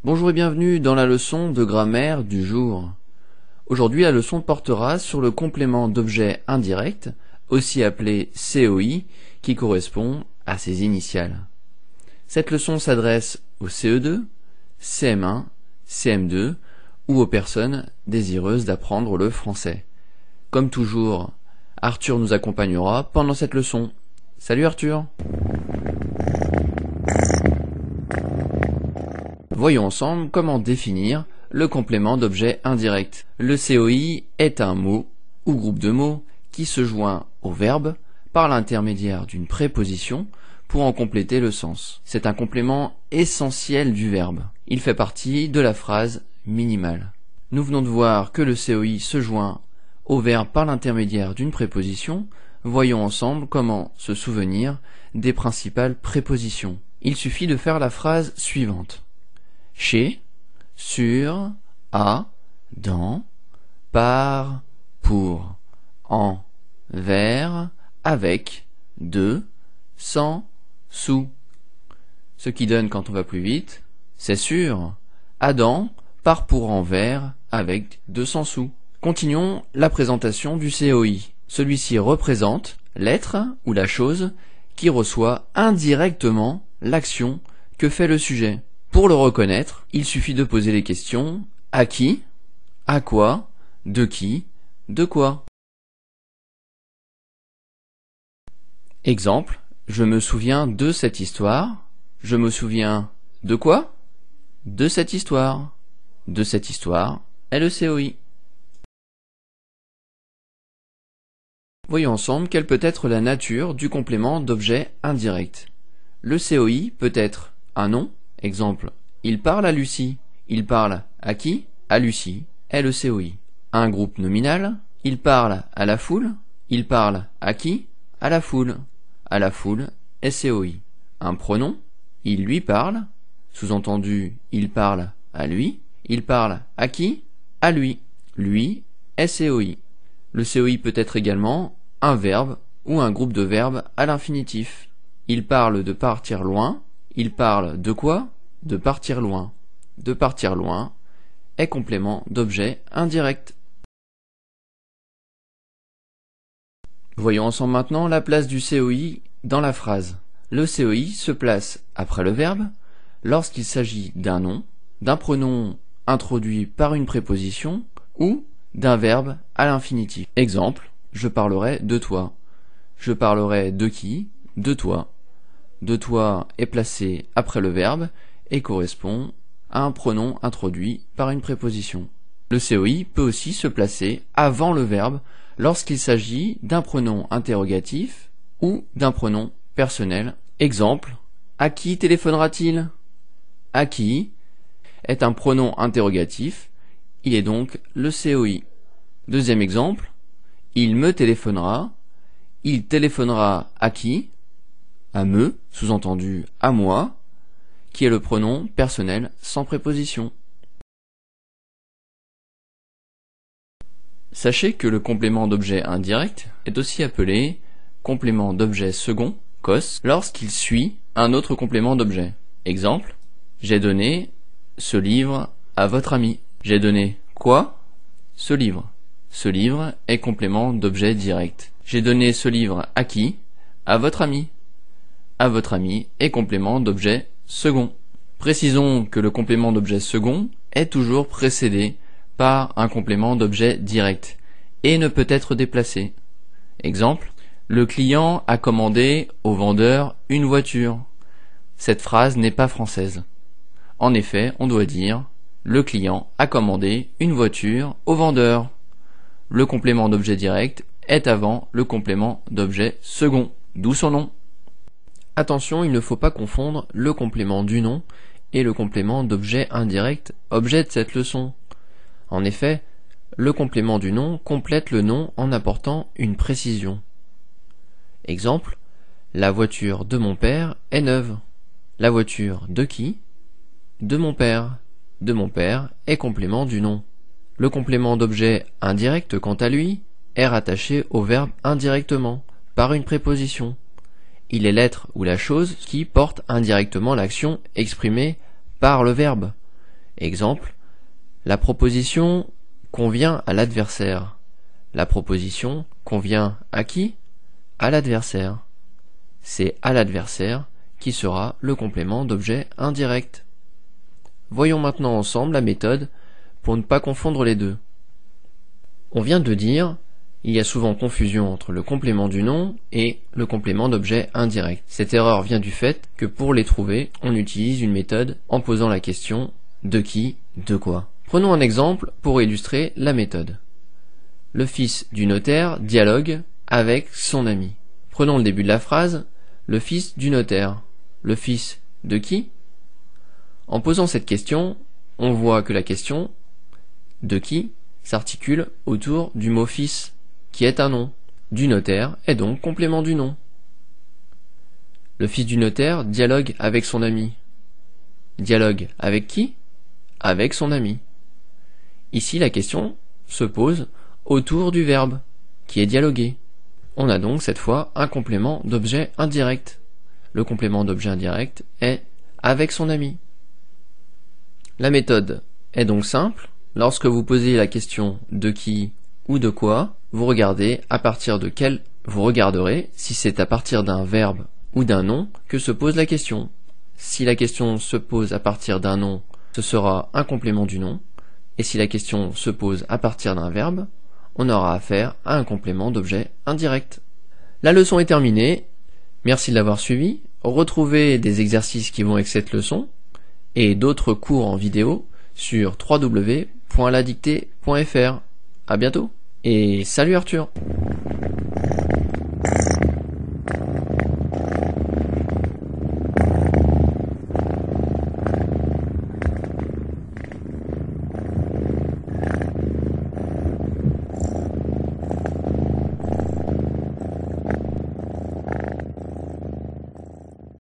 Bonjour et bienvenue dans la leçon de grammaire du jour. Aujourd'hui, la leçon portera sur le complément d'objet indirect, aussi appelé COI, qui correspond à ses initiales. Cette leçon s'adresse aux CE2, CM1, CM2 ou aux personnes désireuses d'apprendre le français. Comme toujours, Arthur nous accompagnera pendant cette leçon. Salut Arthur! Voyons ensemble comment définir le complément d'objet indirect. Le COI est un mot ou groupe de mots qui se joint au verbe par l'intermédiaire d'une préposition pour en compléter le sens. C'est un complément essentiel du verbe. Il fait partie de la phrase minimale. Nous venons de voir que le COI se joint au verbe par l'intermédiaire d'une préposition. Voyons ensemble comment se souvenir des principales prépositions. Il suffit de faire la phrase suivante. Chez, sur, à, dans, par, pour, en, vers, avec, de, sans, sous. Ce qui donne, quand on va plus vite, c'est sûr, à, dans, par, pour, en, vers, avec, de, sans, sous. Continuons la présentation du COI. Celui-ci représente l'être ou la chose qui reçoit indirectement l'action que fait le sujet. Pour le reconnaître, il suffit de poser les questions à qui, à quoi, de qui, de quoi. Exemple, je me souviens de cette histoire. Je me souviens de quoi? De cette histoire. De cette histoire est le COI. Voyons ensemble quelle peut être la nature du complément d'objet indirect. Le COI peut être un nom. Exemple, il parle à Lucie. Il parle à qui? À Lucie est le COI. Un groupe nominal. Il parle à la foule. Il parle à qui? À la foule. À la foule est COI. Un pronom. Il lui parle. Sous-entendu, il parle à lui. Il parle à qui? À lui. Lui est COI. Le COI peut être également un verbe ou un groupe de verbes à l'infinitif. Il parle de partir loin. Il parle de quoi? De partir loin. De partir loin est complément d'objet indirect. Voyons ensemble maintenant la place du COI dans la phrase. Le COI se place après le verbe lorsqu'il s'agit d'un nom, d'un pronom introduit par une préposition ou d'un verbe à l'infinitif. Exemple, je parlerai de toi. Je parlerai de qui? De toi. De toi est placé après le verbe et correspond à un pronom introduit par une préposition. Le COI peut aussi se placer avant le verbe lorsqu'il s'agit d'un pronom interrogatif ou d'un pronom personnel. Exemple, à qui téléphonera-t-il? À qui est un pronom interrogatif, il est donc le COI. Deuxième exemple, il me téléphonera. Il téléphonera à qui? À me, sous-entendu à moi, qui est le pronom personnel sans préposition. Sachez que le complément d'objet indirect est aussi appelé complément d'objet second, COS, lorsqu'il suit un autre complément d'objet. Exemple, j'ai donné ce livre à votre ami. J'ai donné quoi? Ce livre. Ce livre est complément d'objet direct. J'ai donné ce livre à qui? À votre ami. À votre ami est complément d'objet second. Précisons que le complément d'objet second est toujours précédé par un complément d'objet direct et ne peut être déplacé. Exemple, le client a commandé au vendeur une voiture. Cette phrase n'est pas française. En effet, on doit dire le client a commandé une voiture au vendeur. Le complément d'objet direct est avant le complément d'objet second, d'où son nom. Attention, il ne faut pas confondre le complément du nom et le complément d'objet indirect, objet de cette leçon. En effet, le complément du nom complète le nom en apportant une précision. Exemple, la voiture de mon père est neuve. La voiture de qui? De mon père. De mon père est complément du nom. Le complément d'objet indirect, quant à lui, est rattaché au verbe indirectement, par une préposition. Il est l'être ou la chose qui porte indirectement l'action exprimée par le verbe. Exemple, la proposition convient à l'adversaire. La proposition convient à qui? À l'adversaire. C'est à l'adversaire qui sera le complément d'objet indirect. Voyons maintenant ensemble la méthode pour ne pas confondre les deux. On vient de dire, il y a souvent confusion entre le complément du nom et le complément d'objet indirect. Cette erreur vient du fait que pour les trouver, on utilise une méthode en posant la question de qui, de quoi. Prenons un exemple pour illustrer la méthode. Le fils du notaire dialogue avec son ami. Prenons le début de la phrase, le fils du notaire. Le fils de qui? En posant cette question, on voit que la question de qui s'articule autour du mot fils, qui est un nom. Du notaire est donc complément du nom. Le fils du notaire dialogue avec son ami. Dialogue avec qui? Avec son ami. Ici, la question se pose autour du verbe, qui est dialoguer. On a donc cette fois un complément d'objet indirect. Le complément d'objet indirect est avec son ami. La méthode est donc simple. Lorsque vous posez la question de qui ou de quoi, vous regardez à partir de quel vous regarderez si c'est à partir d'un verbe ou d'un nom que se pose la question. Si la question se pose à partir d'un nom, ce sera un complément du nom. Et si la question se pose à partir d'un verbe, on aura affaire à un complément d'objet indirect. La leçon est terminée. Merci de l'avoir suivi. Retrouvez des exercices qui vont avec cette leçon et d'autres cours en vidéo sur www.ladictée.fr. À bientôt et salut Arthur!